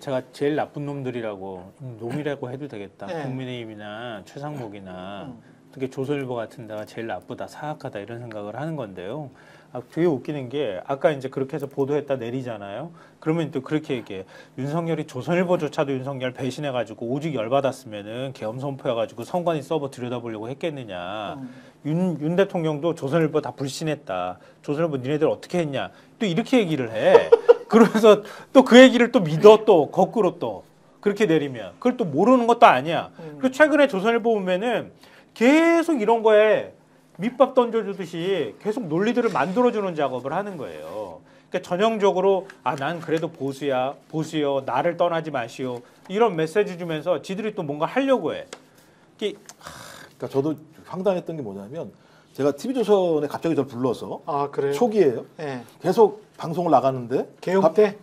제가 제일 나쁜 놈들이라고 놈이라고 해도 되겠다. 네. 국민의힘이나 최상목이나 특히 조선일보 같은 데가 제일 나쁘다, 사악하다 이런 생각을 하는 건데요. 되게 웃기는 게 아까 이제 그렇게 해서 보도했다 내리잖아요. 그러면 또 그렇게 얘기해. 윤석열이 조선일보조차도 윤석열 배신해가지고 오직 열받았으면은 계엄 선포해가지고 선관위 서버 들여다보려고 했겠느냐. 윤 대통령도 조선일보 다 불신했다. 조선일보 니네들 어떻게 했냐. 또 이렇게 얘기를 해. 그러면서 또 그 얘기를 또 믿어 또 거꾸로 또 그렇게 내리면 그걸 또 모르는 것도 아니야. 그리고 최근에 조선일보 보면은 계속 이런 거에 밑밥 던져주듯이 계속 논리들을 만들어주는 작업을 하는 거예요. 그러니까 전형적으로 난 그래도 보수요, 나를 떠나지 마시오 이런 메시지 주면서 지들이 또 뭔가 하려고 해. 그러니까 저도 황당했던 게 뭐냐면 제가 TV조선에 갑자기 저를 불러서 그래요? 초기에요. 네. 계속 방송을 나가는데 개혁 때?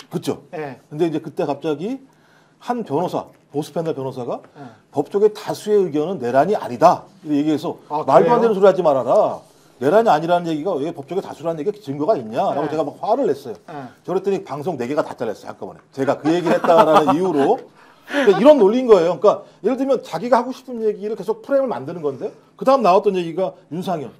그죠. 네. 근데 이제 그때 갑자기 한 변호사, 보수 패널 변호사가 네. 법조계 다수의 의견은 내란이 아니다. 이렇게 얘기해서 말도 그래요? 안 되는 소리 하지 말아라. 내란이 아니라는 얘기가 왜 법조계 다수라는 얘기가 증거가 있냐라고 네. 제가 막 화를 냈어요. 네. 저랬더니 방송 4개가 다 잘렸어요. 한꺼번에. 제가 그 얘기를 했다라는 이유로. 그러니까 이런 논리인 거예요. 그러니까 예를 들면 자기가 하고 싶은 얘기를 계속 프레임을 만드는 건데 그 다음 나왔던 얘기가 윤상현.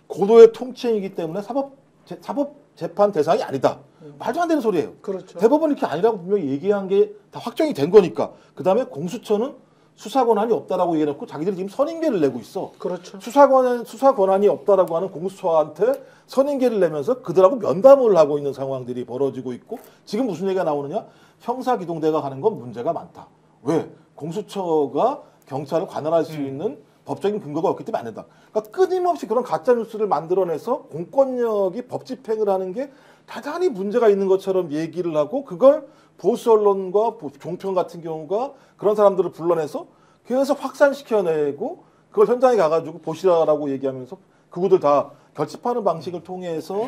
고도의 통치이기 때문에 사법재판 대상이 아니다. 말도 안 되는 소리예요. 그렇죠. 대법원 이렇게 아니라고 분명히 얘기한 게 다 확정이 된 거니까. 그 다음에 공수처는 수사 권한이 없다라고 얘기해놓고 자기들이 지금 선임계를 내고 있어. 그렇죠. 수사 권한이 없다라고 하는 공수처한테 선임계를 내면서 그들하고 면담을 하고 있는 상황들이 벌어지고 있고 지금 무슨 얘기가 나오느냐? 형사기동대가 가는 건 문제가 많다. 왜? 공수처가 경찰을 관할할 수 있는 법적인 근거가 없기 때문에 안 된다. 그러니까 끊임없이 그런 가짜 뉴스를 만들어내서 공권력이 법 집행을 하는 게 대단히 문제가 있는 것처럼 얘기를 하고 그걸 보수 언론과 종편 같은 경우가 그런 사람들을 불러내서 계속 확산시켜내고 그걸 현장에 가가지고 보시라라고 얘기하면서 그분들 다 결집하는 방식을 통해서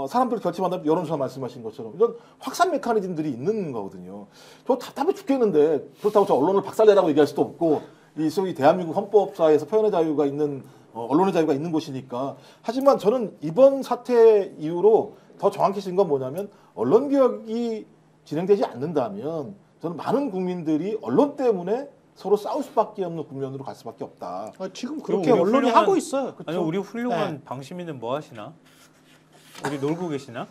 사람들을 결집한다면 여론조사 말씀하신 것처럼 이런 확산 메커니즘들이 있는 거거든요. 저 답답해 죽겠는데 그렇다고 저 언론을 박살내라고 얘기할 수도 없고 이 소위 대한민국 헌법사에서 표현의 자유가 있는 언론의 자유가 있는 곳이니까. 하지만 저는 이번 사태 이후로 더 정확해진 건 뭐냐면 언론 개혁이 진행되지 않는다면 저는 많은 국민들이 언론 때문에 서로 싸울 수밖에 없는 국면으로 갈 수밖에 없다. 지금 그렇게 언론이 하고 있어요. 아니 우리 훌륭한 네. 방시민은 뭐 하시나? 우리 놀고 계시나?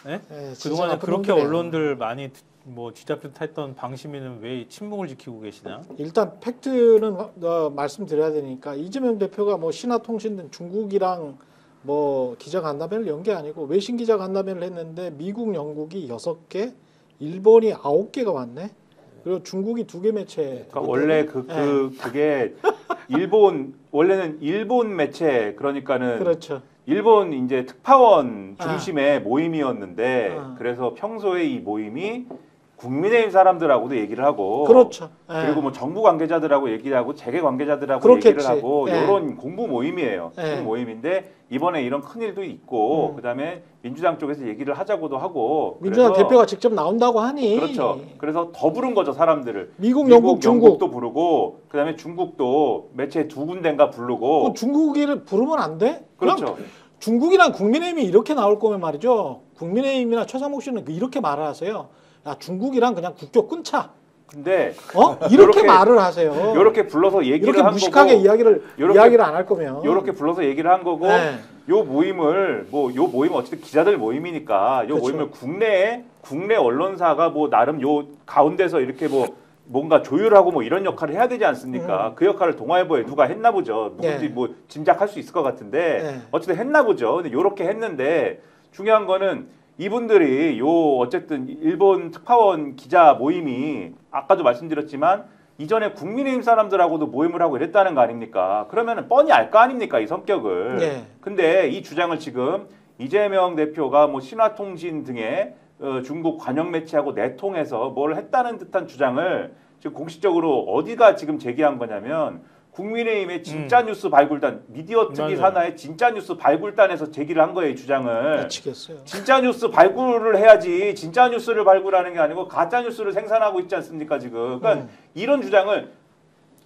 네? 네, 그동안에 진짜 그렇게 나쁜 언론들 많이 뭐 쥐잡듯했던 방시민은 왜 침묵을 지키고 계시나? 일단 팩트는 말씀드려야 되니까 이재명 대표가 뭐 신화통신 등 중국이랑 뭐 기자간담회를 연 게 아니고 외신 기자간담회를 했는데 미국, 영국이 6개, 일본이 9개가 왔네. 그리고 중국이 2개 매체. 그러니까 원래 그게 원래는 일본 매체 그러니까는 그렇죠. 일본 이제 특파원 중심의 모임이었는데 그래서 평소에 이 모임이 국민의힘 사람들하고도 얘기를 하고 그렇죠. 그리고 뭐 정부 관계자들하고 얘기를 하고 재계 관계자들하고 그렇겠지. 얘기를 하고 예. 이런 공부 모임이에요. 예. 공부 모임인데 이번에 이런 큰일도 있고 그다음에 민주당 쪽에서 얘기를 하자고도 하고 민주당 그래서 대표가 직접 나온다고 하니 그렇죠. 그래서 더 부른 거죠 사람들을. 미국, 영국, 중국. 영국도 부르고 그다음에 중국도 매체 2군데인가 부르고. 중국이를 부르면 안 돼? 그렇죠. 중국이랑 국민의힘이 이렇게 나올 거면 말이죠. 국민의힘이나 최상목 씨는 이렇게 말을 하세요. 야, 중국이랑 그냥 국교 끊자. 근데 이렇게 말을 하세요. 이렇게 불러서 얘기를 이렇게 한 무식하게 거고 이야기를 안 할 거면 이렇게 불러서 얘기를 한 거고 네. 요 모임을 요 모임 어쨌든 기자들 모임이니까 요 그렇죠. 모임을 국내 언론사가 뭐 나름 요 가운데서 이렇게 뭔가 조율하고 뭐 이런 역할을 해야 되지 않습니까? 그 역할을 동아일보에 누가 했나 보죠. 누군지 네. 뭐 짐작할 수 있을 것 같은데 네. 어쨌든 했나 보죠. 근데 요렇게 했는데 중요한 거는 이분들이 어쨌든 일본 특파원 기자 모임이 아까도 말씀드렸지만 이전에 국민의힘 사람들하고도 모임을 하고 이랬다는 거 아닙니까? 그러면은 뻔히 알 거 아닙니까? 이 성격을. 네. 근데 이 주장을 지금 이재명 대표가 뭐 신화통신 등의 중국 관영 매체하고 내통해서 뭘 했다는 듯한 주장을 지금 공식적으로 어디가 지금 제기한 거냐면 국민의힘의 진짜 뉴스 발굴단 미디어 특위 산하의 진짜 뉴스 발굴단에서 제기를 한 거예요, 이 주장을. 미치겠어요. 진짜 뉴스 발굴을 해야지 진짜 뉴스를 발굴하는 게 아니고 가짜 뉴스를 생산하고 있지 않습니까, 지금. 그러니까 이런 주장을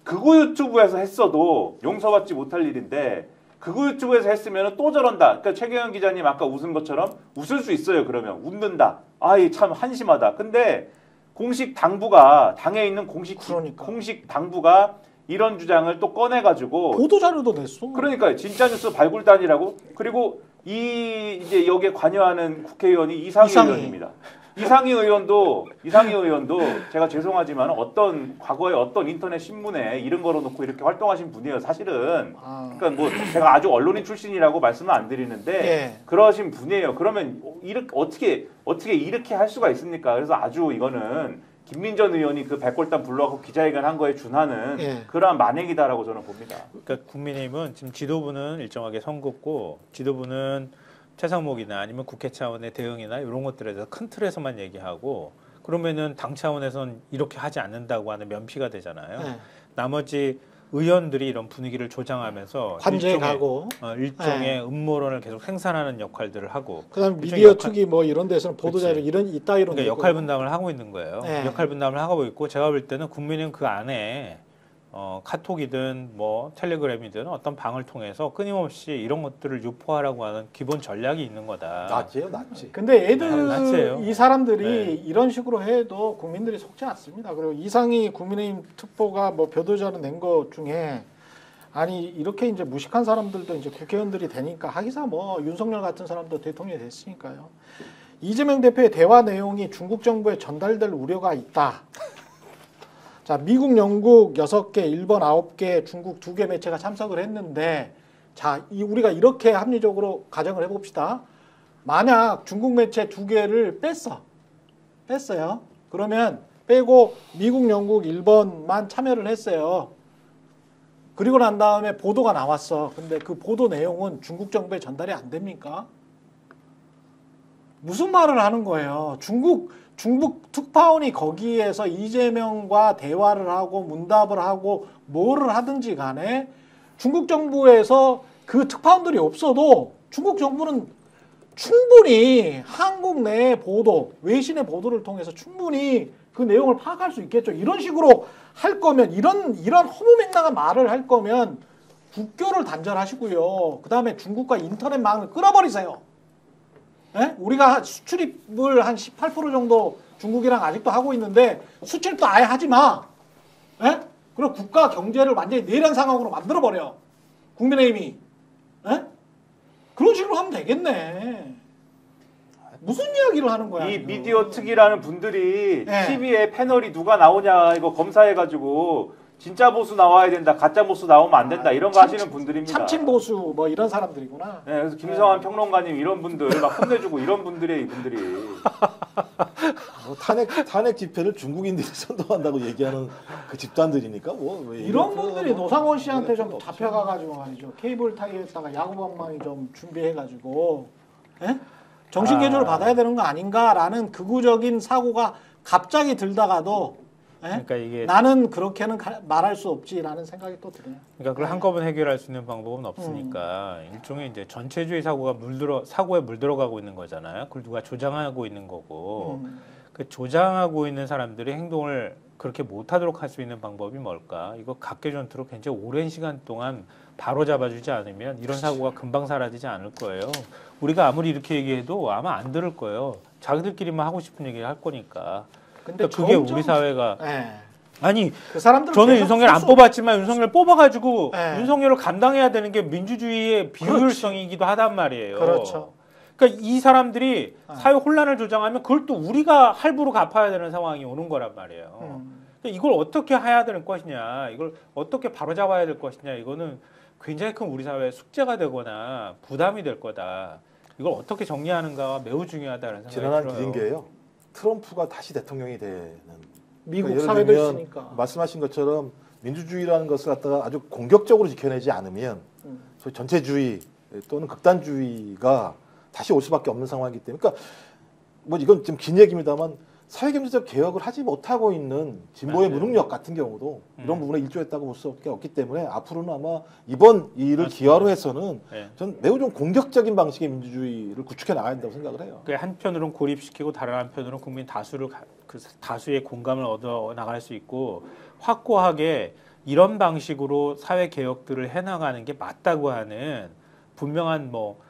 극우 유튜브에서 했어도 용서받지 못할 일인데 극우 유튜브에서 했으면 또 저런다. 그러니까 최경영 기자님 아까 웃은 것처럼 웃을 수 있어요, 그러면. 웃는다. 아, 이 참 한심하다. 근데 공식 당부가 당에 있는 그러니까. 공식 당부가 이런 주장을 또 꺼내가지고 보도 자료도 냈어. 그러니까 진짜 뉴스 발굴단이라고. 그리고 이제 여기에 관여하는 국회의원이 이상희 의원입니다. 이상희 의원도 제가 죄송하지만 과거에 어떤 인터넷 신문에 이름 걸어놓고 이렇게 활동하신 분이에요. 사실은. 그러니까 뭐 제가 아주 언론인 출신이라고 말씀을 안 드리는데 예. 그러신 분이에요. 그러면 이렇게 어떻게 이렇게 할 수가 있습니까? 그래서 아주 이거는 김민전 의원이 그 백골단 불러갖고 기자회견 한 거에 준하는 예. 그러한 만행이다라고 저는 봅니다. 그러니까 국민의힘은 지금 지도부는 일정하게 선 긋고 지도부는 최상목이나 아니면 국회 차원의 대응이나 이런 것들에 대해서 큰 틀에서만 얘기하고 그러면은 당 차원에서는 이렇게 하지 않는다고 하는 면피가 되잖아요. 예. 나머지 의원들이 이런 분위기를 조장하면서 관저에 가고 일종의 음모론을 계속 생산하는 역할들을 하고 그다음 일종의 미디어 투기 뭐 이런 데서는 보도자료 그치. 이런 이따위로 그러니까 역할 분담을 하고 있는 거예요. 네. 역할 분담을 하고 있고 제가 볼 때는 국민은 그 안에 카톡이든 뭐 텔레그램이든 어떤 방을 통해서 끊임없이 이런 것들을 유포하라고 하는 기본 전략이 있는 거다. 낫지요, 낫지. 근데 낫지예요. 이 사람들이 네. 이런 식으로 해도 국민들이 속지 않습니다. 그리고 이상희 국민의힘 특보가 뭐 보도자료 낸 것 중에 아니 이렇게 이제 무식한 사람들도 이제 국회의원들이 되니까 하기사 뭐 윤석열 같은 사람도 대통령이 됐으니까요. 이재명 대표의 대화 내용이 중국 정부에 전달될 우려가 있다. 자, 미국, 영국 6개, 일본 9개, 중국 2개 매체가 참석을 했는데 자, 우리가 이렇게 합리적으로 가정을 해봅시다. 만약 중국 매체 2개를 뺐어요. 그러면 빼고 미국, 영국, 일본만 참여를 했어요. 그리고 난 다음에 보도가 나왔어. 근데 그 보도 내용은 중국 정부에 전달이 안 됩니까? 무슨 말을 하는 거예요? 중국 특파원이 거기에서 이재명과 대화를 하고 문답을 하고 뭐를 하든지 간에 중국 정부에서 그 특파원들이 없어도 중국 정부는 충분히 한국 내 보도, 외신의 보도를 통해서 충분히 그 내용을 파악할 수 있겠죠. 이런 식으로 할 거면 이런 허무맹랑한 말을 할 거면 국교를 단절하시고요. 그다음에 중국과 인터넷망을 끊어버리세요. 예? 우리가 수출입을 한 18% 정도 중국이랑 아직도 하고 있는데 수출도 아예 하지 마. 예? 그리고 국가 경제를 완전히 내란 상황으로 만들어버려. 국민의힘이. 예? 그런 식으로 하면 되겠네. 무슨 이야기를 하는 거야? 이 지금. 미디어 특이라는 분들이 네. TV에 패널이 누가 나오냐 이거 검사해가지고 진짜 보수 나와야 된다, 가짜 보수 나오면 안 된다 이런 거 하시는 분들입니다. 참친 보수 뭐 이런 사람들이구나. 네, 그래서 김성환 평론가님 이런 분들 막 혼내주고 이런 분들이 이분들이 뭐 탄핵 집회를 중국인들이 선동한다고 얘기하는 그 집단들이니까 뭐 이런 분들이 노상원 씨한테 좀 없죠. 잡혀가가지고 말이죠. 케이블 타이에다가 야구방망이 좀 준비해가지고 예? 정신 개조를 받아야 되는 거 아닌가라는 극우적인 사고가 갑자기 들다가도 예? 그러니까 이게 나는 그렇게는 말할 수 없지라는 생각이 또 들어요. 그러니까 그걸 한꺼번에 해결할 수 있는 방법은 없으니까 일종의 이제 전체주의 사고에 물들어가고 있는 거잖아요. 그걸 누가 조장하고 있는 거고 그 조장하고 있는 사람들이 행동을 그렇게 못하도록 할 수 있는 방법이 뭘까? 이거 각계 전투로 굉장히 오랜 시간 동안 바로 잡아주지 않으면 이런 사고가 금방 사라지지 않을 거예요. 우리가 아무리 이렇게 얘기해도 아마 안 들을 거예요. 자기들끼리만 하고 싶은 얘기를 할 거니까. 근데 그러니까 그게 점점- 우리 사회가 예. 아니 그 사람들은 저는 계속 윤석열 안 소수- 뽑았지만 윤석열 뽑아가지고 네. 윤석열을 감당해야 되는 게 민주주의의 비효율성이기도 하단 말이에요. 그렇죠. 그러니까 이 사람들이 네. 사회 혼란을 조장하면 그걸 또 우리가 할부로 갚아야 되는 상황이 오는 거란 말이에요. 그러니까 이걸 어떻게 해야 될 것이냐, 이걸 어떻게 바로잡아야 될 것이냐, 이거는 굉장히 큰 우리 사회의 숙제가 되거나 부담이 될 거다. 이걸 어떻게 정리하는가가 매우 중요하다는 생각이 지난한 들어요. 길인 게요. 트럼프가 다시 대통령이 되는 미국 그러니까 사회도 예를 들면 있으니까. 말씀하신 것처럼 민주주의라는 것을 갖다가 아주 공격적으로 지켜내지 않으면 소위 전체주의 또는 극단주의가 다시 올 수밖에 없는 상황이기 때문에 그러니까 뭐 이건 좀 긴 얘기입니다만 사회경제적 개혁을 하지 못하고 있는 진보의 맞아요. 무능력 같은 경우도 이런 부분에 일조했다고 볼 수밖에 없기 때문에 앞으로는 아마 이번 일을 기화로 해서는 네. 전 매우 좀 공격적인 방식의 민주주의를 구축해 나가야 된다고 생각을 해요. 그 한편으로는 고립시키고 다른 한편으로는 국민 그 다수의 공감을 얻어 나갈 수 있고 확고하게 이런 방식으로 사회 개혁들을 해나가는 게 맞다고 하는 분명한 뭐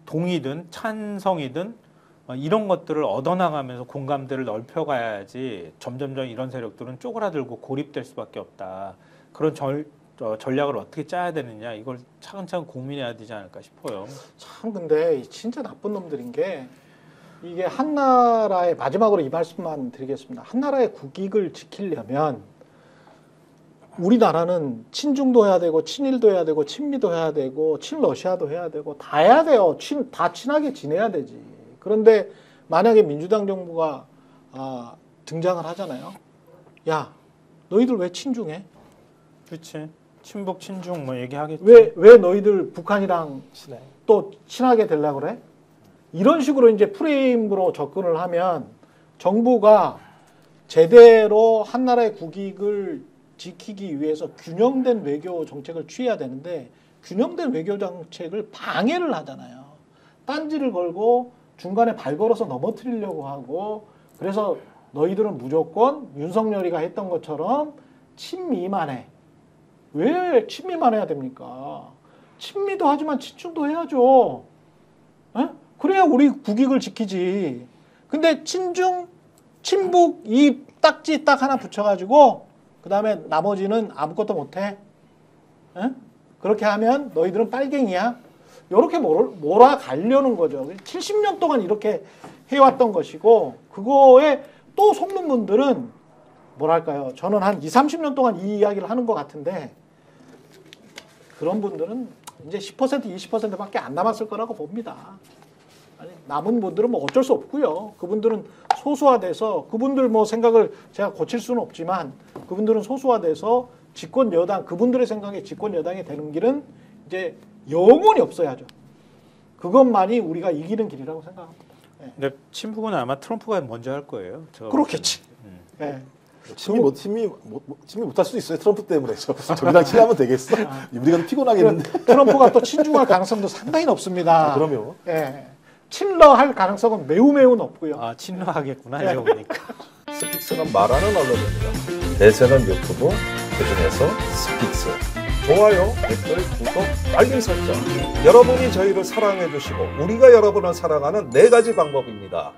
동의든 찬성이든 이런 것들을 얻어나가면서 공감대를 넓혀가야지 점점점 이런 세력들은 쪼그라들고 고립될 수밖에 없다. 그런 전략을 어떻게 짜야 되느냐 이걸 차근차근 고민해야 되지 않을까 싶어요. 참 근데 진짜 나쁜 놈들인 게 이게 한나라의 마지막으로 이 말씀만 드리겠습니다. 한나라의 국익을 지키려면 우리나라는 친중도 해야 되고 친일도 해야 되고 친미도 해야 되고 친러시아도 해야 되고 다 해야 돼요. 다 친하게 지내야 되지. 그런데 만약에 민주당 정부가 등장을 하잖아요. 야, 너희들 왜 친중해? 그렇지. 친북 친중 뭐 얘기하겠지. 왜 너희들 북한이랑 친해. 또 친하게 되려고 그래? 이런 식으로 이제 프레임으로 접근을 하면 정부가 제대로 한나라의 국익을 지키기 위해서 균형된 외교 정책을 취해야 되는데 균형된 외교 정책을 방해를 하잖아요. 딴지를 걸고 중간에 발 걸어서 넘어뜨리려고 하고 그래서 너희들은 무조건 윤석열이가 했던 것처럼 친미만 해. 왜 친미만 해야 됩니까? 친미도 하지만 친중도 해야죠. 에? 그래야 우리 국익을 지키지. 근데 친중, 친북 이 딱지 딱 하나 붙여가지고 그 다음에 나머지는 아무것도 못해. 에? 그렇게 하면 너희들은 빨갱이야. 이렇게 몰아가려는 거죠. 70년 동안 이렇게 해왔던 것이고 그거에 또 속는 분들은 뭐랄까요. 저는 한 20, 30년 동안 이 이야기를 하는 것 같은데 그런 분들은 이제 10%, 20%밖에 안 남았을 거라고 봅니다. 아니, 남은 분들은 뭐 어쩔 수 없고요. 그분들은 소수화돼서 그분들 뭐 생각을 제가 고칠 수는 없지만 그분들은 소수화돼서 집권 여당 그분들의 생각에 집권 여당이 되는 길은 이제 영원히 없어야죠. 그것만이 우리가 이기는 길이라고 생각합니다. 네. 근데 친북은 아마 트럼프가 먼저 할 거예요. 그렇겠지. 네. 친미 못할 수도 있어요. 트럼프 때문에. 저기랑 친하면 되겠어. 우리가 피곤하겠는데. 트럼프가 또 친중할 가능성도 상당히 높습니다. 그럼요. 예. 친러할 가능성은 매우 높고요. 아 친러하겠구나 네. 이러고 보니까. 스픽스는 말하는 언론입니다. 대세는 유튜브, 그중에서 스픽스. 좋아요, 댓글, 구독, 알림 설정. 여러분이 저희를 사랑해 주시고 우리가 여러분을 사랑하는 4가지 방법입니다.